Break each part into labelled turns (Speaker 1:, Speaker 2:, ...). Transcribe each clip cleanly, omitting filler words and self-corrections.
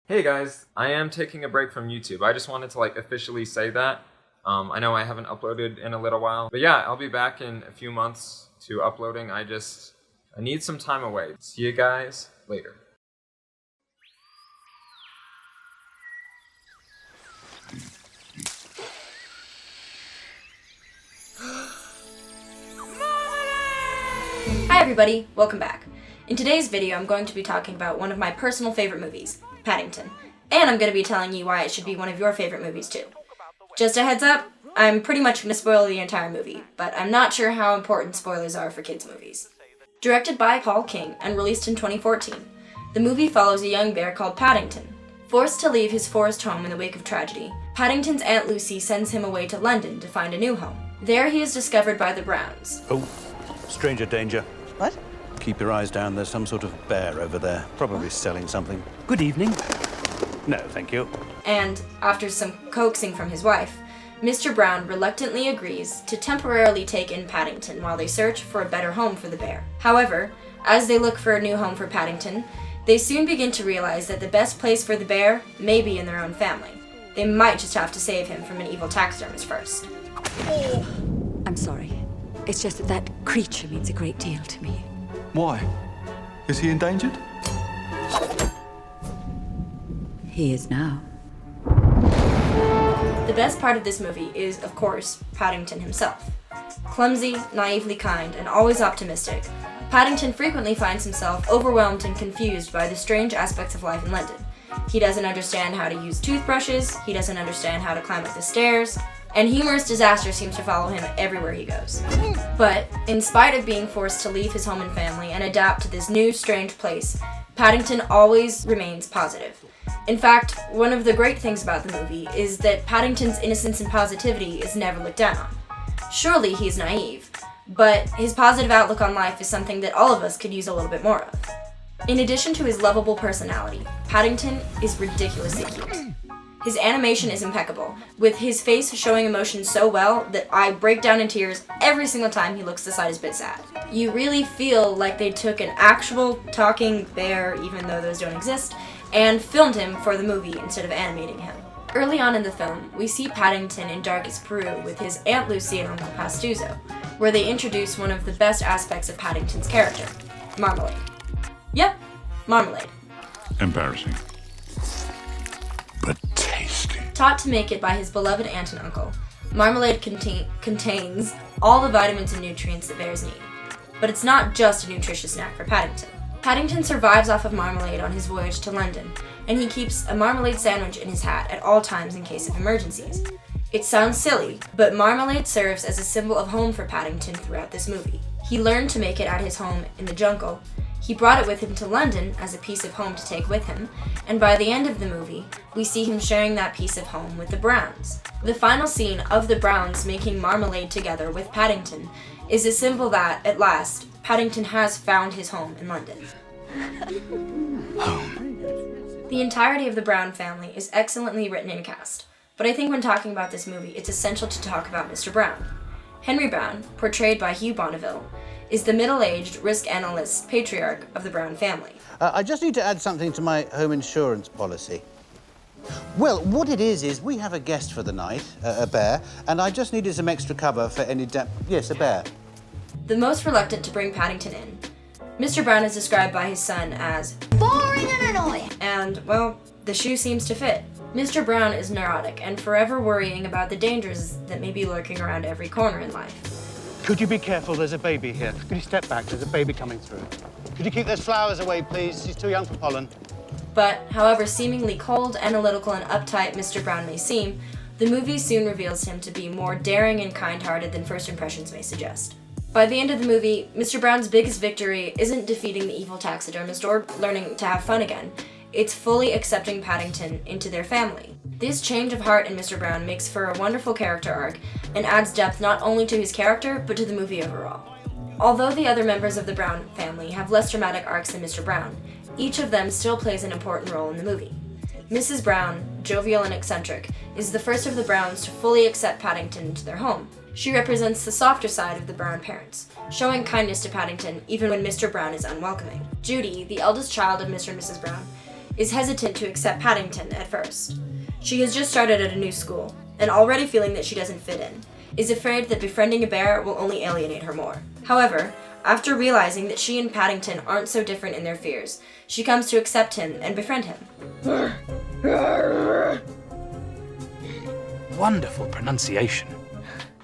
Speaker 1: Hey guys, I am taking a break from YouTube. I just wanted to officially say that. I know I haven't uploaded in a little while, but yeah, I'll be back in a few months to uploading. I need some time away. See you guys later.
Speaker 2: Hi everybody, welcome back. In today's video, I'm going to be talking about one of my personal favorite movies, Paddington. And I'm going to be telling you why it should be one of your favorite movies too. Just a heads up, I'm pretty much going to spoil the entire movie, but I'm not sure how important spoilers are for kids' movies. Directed by Paul King and released in 2014, the movie follows a young bear called Paddington. Forced to leave his forest home in the wake of tragedy, Paddington's Aunt Lucy sends him away to London to find a new home. There he is discovered by the Browns.
Speaker 3: Oh, stranger danger.
Speaker 4: What?
Speaker 3: Keep your eyes down, there's some sort of bear over there, probably selling something. Good evening. No, thank you.
Speaker 2: And, after some coaxing from his wife, Mr. Brown reluctantly agrees to temporarily take in Paddington while they search for a better home for the bear. However, as they look for a new home for Paddington, they soon begin to realize that the best place for the bear may be in their own family. They might just have to save him from an evil taxidermist first.
Speaker 5: I'm sorry. It's just that creature means a great deal to me.
Speaker 6: Why? Is he endangered?
Speaker 5: He is now.
Speaker 2: The best part of this movie is, of course, Paddington himself. Clumsy, naively kind, and always optimistic, Paddington frequently finds himself overwhelmed and confused by the strange aspects of life in London. He doesn't understand how to use toothbrushes, he doesn't understand how to climb up the stairs, and humorous disaster seems to follow him everywhere he goes. But, in spite of being forced to leave his home and family and adapt to this new, strange place, Paddington always remains positive. In fact, one of the great things about the movie is that Paddington's innocence and positivity is never looked down on. Surely he's naive, but his positive outlook on life is something that all of us could use a little bit more of. In addition to his lovable personality, Paddington is ridiculously cute. His animation is impeccable, with his face showing emotion so well that I break down in tears every single time he looks the slightest bit sad. You really feel like they took an actual talking bear, even though those don't exist, and filmed him for the movie instead of animating him. Early on in the film, we see Paddington in darkest Peru with his Aunt Lucy and Uncle Pastuzo, where they introduce one of the best aspects of Paddington's character, Marmalade. Yep, Marmalade.
Speaker 7: Embarrassing. But tasty.
Speaker 2: Taught to make it by his beloved aunt and uncle, Marmalade contains all the vitamins and nutrients that bears need. But it's not just a nutritious snack for Paddington. Paddington survives off of marmalade on his voyage to London, and he keeps a marmalade sandwich in his hat at all times in case of emergencies. It sounds silly, but marmalade serves as a symbol of home for Paddington throughout this movie. He learned to make it at his home in the jungle. He brought it with him to London as a piece of home to take with him, and by the end of the movie, we see him sharing that piece of home with the Browns. The final scene of the Browns making marmalade together with Paddington is a symbol that, at last, Paddington has found his home in London.
Speaker 7: Home.
Speaker 2: The entirety of the Brown family is excellently written and cast, but I think when talking about this movie, it's essential to talk about Mr. Brown. Henry Brown, portrayed by Hugh Bonneville, is the middle-aged risk analyst patriarch of the Brown family.
Speaker 4: I just need to add something to my home insurance policy. Well, what it is we have a guest for the night, a bear, and I just needed some extra cover for any Yes, a bear.
Speaker 2: The most reluctant to bring Paddington in, Mr. Brown is described by his son as
Speaker 8: boring and annoying.
Speaker 2: And, well, the shoe seems to fit. Mr. Brown is neurotic and forever worrying about the dangers that may be lurking around every corner in life.
Speaker 9: Could you be careful? There's a baby here. Could you step back? There's a baby coming through.
Speaker 4: Could you keep those flowers away, please? She's too young for pollen.
Speaker 2: But, however seemingly cold, analytical, and uptight Mr. Brown may seem, the movie soon reveals him to be more daring and kind-hearted than first impressions may suggest. By the end of the movie, Mr. Brown's biggest victory isn't defeating the evil taxidermist or learning to have fun again. It's fully accepting Paddington into their family. This change of heart in Mr. Brown makes for a wonderful character arc and adds depth not only to his character, but to the movie overall. Although the other members of the Brown family have less dramatic arcs than Mr. Brown, each of them still plays an important role in the movie. Mrs. Brown, jovial and eccentric, is the first of the Browns to fully accept Paddington into their home. She represents the softer side of the Brown parents, showing kindness to Paddington even when Mr. Brown is unwelcoming. Judy, the eldest child of Mr. and Mrs. Brown, is hesitant to accept Paddington at first. She has just started at a new school, and already feeling that she doesn't fit in, is afraid that befriending a bear will only alienate her more. However, after realizing that she and Paddington aren't so different in their fears, she comes to accept him and befriend him.
Speaker 8: Wonderful pronunciation.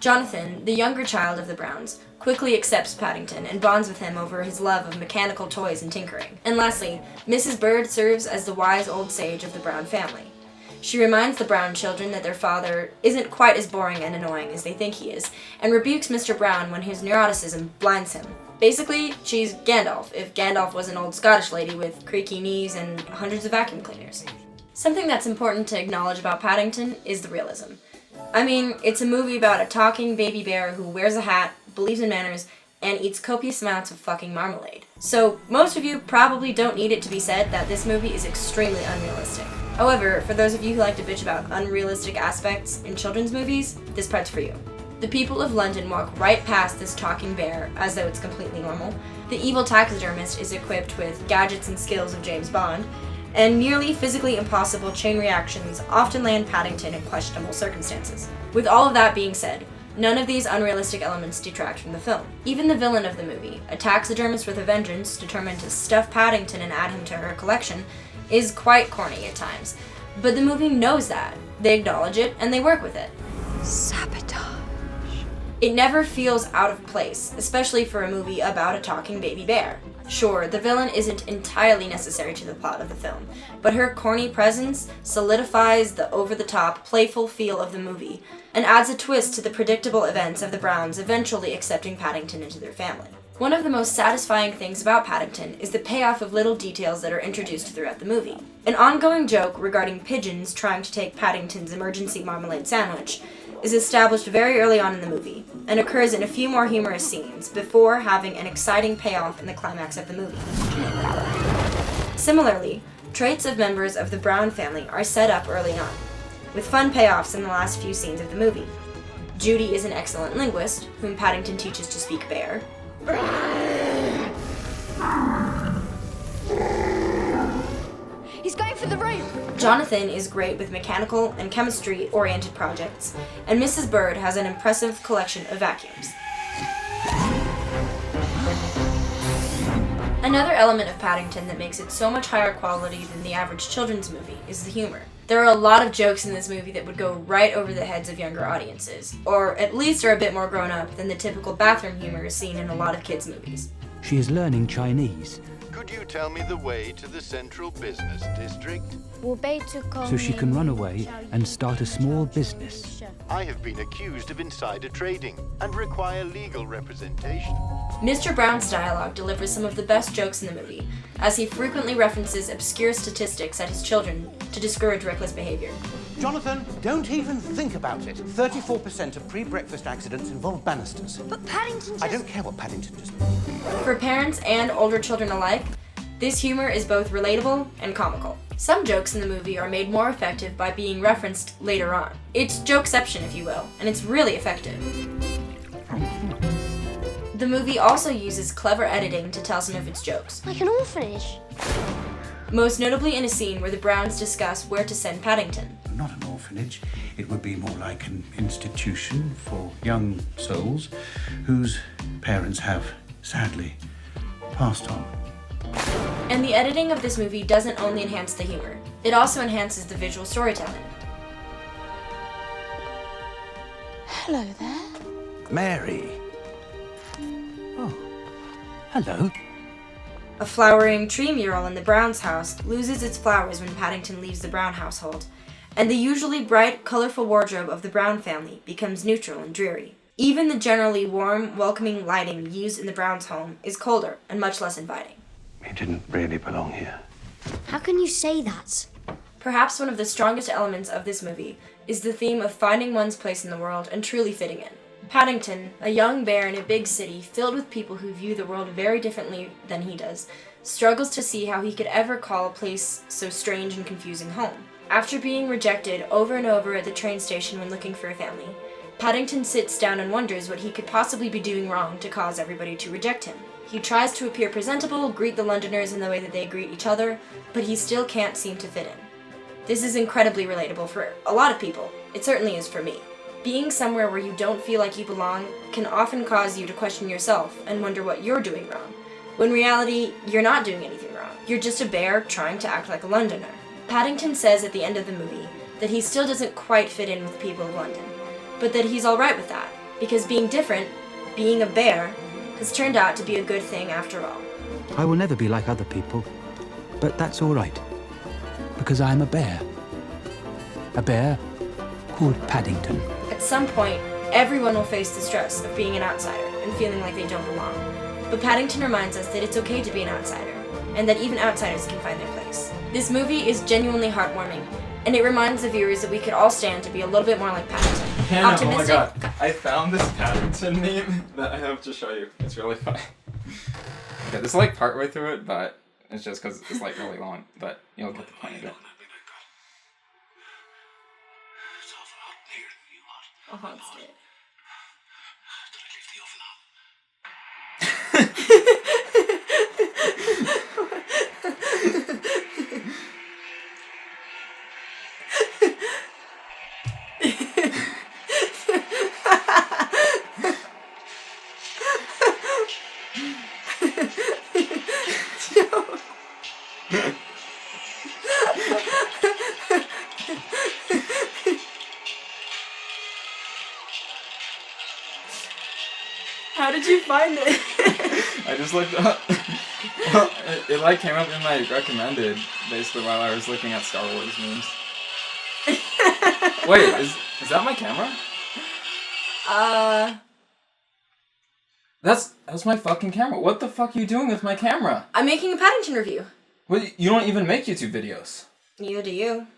Speaker 2: Jonathan, the younger child of the Browns, quickly accepts Paddington and bonds with him over his love of mechanical toys and tinkering. And lastly, Mrs. Bird serves as the wise old sage of the Brown family. She reminds the Brown children that their father isn't quite as boring and annoying as they think he is, and rebukes Mr. Brown when his neuroticism blinds him. Basically, she's Gandalf, if Gandalf was an old Scottish lady with creaky knees and hundreds of vacuum cleaners. Something that's important to acknowledge about Paddington is the realism. I mean, it's a movie about a talking baby bear who wears a hat, believes in manners, and eats copious amounts of fucking marmalade. So, most of you probably don't need it to be said that this movie is extremely unrealistic. However, for those of you who like to bitch about unrealistic aspects in children's movies, this part's for you. The people of London walk right past this talking bear as though it's completely normal. The evil taxidermist is equipped with gadgets and skills of James Bond, and nearly physically impossible chain reactions often land Paddington in questionable circumstances. With all of that being said, none of these unrealistic elements detract from the film. Even the villain of the movie, a taxidermist with a vengeance determined to stuff Paddington and add him to her collection, is quite corny at times. But the movie knows that. They acknowledge it, and they work with it.
Speaker 5: Sabotage.
Speaker 2: It never feels out of place, especially for a movie about a talking baby bear. Sure, the villain isn't entirely necessary to the plot of the film, but her corny presence solidifies the over-the-top, playful feel of the movie, and adds a twist to the predictable events of the Browns eventually accepting Paddington into their family. One of the most satisfying things about Paddington is the payoff of little details that are introduced throughout the movie. An ongoing joke regarding pigeons trying to take Paddington's emergency marmalade sandwich is established very early on in the movie, and occurs in a few more humorous scenes before having an exciting payoff in the climax of the movie. Similarly, traits of members of the Brown family are set up early on, with fun payoffs in the last few scenes of the movie. Judy is an excellent linguist, whom Paddington teaches to speak bear.
Speaker 5: He's going for the room!
Speaker 2: Jonathan is great with mechanical and chemistry-oriented projects, and Mrs. Bird has an impressive collection of vacuums. Another element of Paddington that makes it so much higher quality than the average children's movie is the humor. There are a lot of jokes in this movie that would go right over the heads of younger audiences, or at least are a bit more grown up than the typical bathroom humor seen in a lot of kids' movies.
Speaker 8: She is learning Chinese.
Speaker 10: Could you tell me the way to the central business district?
Speaker 8: So she can run away and start a small business.
Speaker 10: I have been accused of insider trading and require legal representation.
Speaker 2: Mr. Brown's dialogue delivers some of the best jokes in the movie, as he frequently references obscure statistics at his children to discourage reckless behavior.
Speaker 4: Jonathan, don't even think about it. 34% of pre-breakfast accidents involve banisters.
Speaker 5: But Paddington just...
Speaker 4: I don't care what Paddington just...
Speaker 2: For parents and older children alike, this humor is both relatable and comical. Some jokes in the movie are made more effective by being referenced later on. It's jokeception, if you will, and it's really effective. The movie also uses clever editing to tell some of its jokes.
Speaker 11: Like an orphanage.
Speaker 2: Most notably in a scene where the Browns discuss where to send Paddington.
Speaker 3: Not an orphanage. It would be more like an institution for young souls whose parents have, sadly, passed on.
Speaker 2: And the editing of this movie doesn't only enhance the humor, it also enhances the visual storytelling.
Speaker 11: Hello there.
Speaker 3: Mary. Oh, hello.
Speaker 2: A flowering tree mural in the Browns' house loses its flowers when Paddington leaves the Brown household, and the usually bright, colorful wardrobe of the Brown family becomes neutral and dreary. Even the generally warm, welcoming lighting used in the Browns' home is colder and much less inviting.
Speaker 3: He didn't really belong here.
Speaker 11: How can you say that?
Speaker 2: Perhaps one of the strongest elements of this movie is the theme of finding one's place in the world and truly fitting in. Paddington, a young bear in a big city filled with people who view the world very differently than he does, struggles to see how he could ever call a place so strange and confusing home. After being rejected over and over at the train station when looking for a family, Paddington sits down and wonders what he could possibly be doing wrong to cause everybody to reject him. He tries to appear presentable, greet the Londoners in the way that they greet each other, but he still can't seem to fit in. This is incredibly relatable for a lot of people. It certainly is for me. Being somewhere where you don't feel like you belong can often cause you to question yourself and wonder what you're doing wrong, when in reality, you're not doing anything wrong. You're just a bear trying to act like a Londoner. Paddington says at the end of the movie that he still doesn't quite fit in with the people of London, but that he's alright with that, because being different, being a bear, has turned out to be a good thing after all.
Speaker 8: I will never be like other people, but that's all right, because I am a bear. A bear called Paddington.
Speaker 2: At some point, everyone will face the stress of being an outsider and feeling like they don't belong. But Paddington reminds us that it's okay to be an outsider, and that even outsiders can find their place. This movie is genuinely heartwarming, and it reminds the viewers that we could all stand to be a little bit more like Paddington.
Speaker 1: Hannah,
Speaker 2: Optimistic.
Speaker 1: oh my god, I found this Paddington meme that I have to show you. It's really funny. Okay, this is like partway through it, but it's just because it's like really long, but you'll get the point of it.
Speaker 2: Oh, it's dead. How did you find it?
Speaker 1: I just looked up. Well, it like came up in my recommended basically while I was looking at Star Wars memes. Wait, is that my camera? That's my fucking camera. What the fuck are you doing with my camera?
Speaker 2: I'm making a Paddington review.
Speaker 1: Well, you don't even make YouTube videos.
Speaker 2: Neither do you.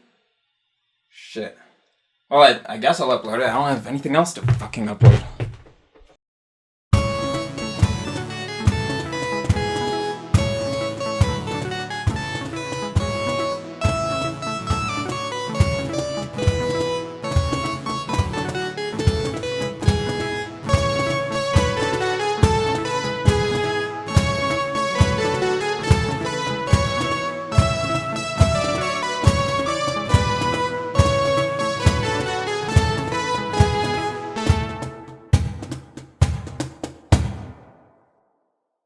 Speaker 1: Shit. Well, I guess I'll upload it. I don't have anything else to fucking upload.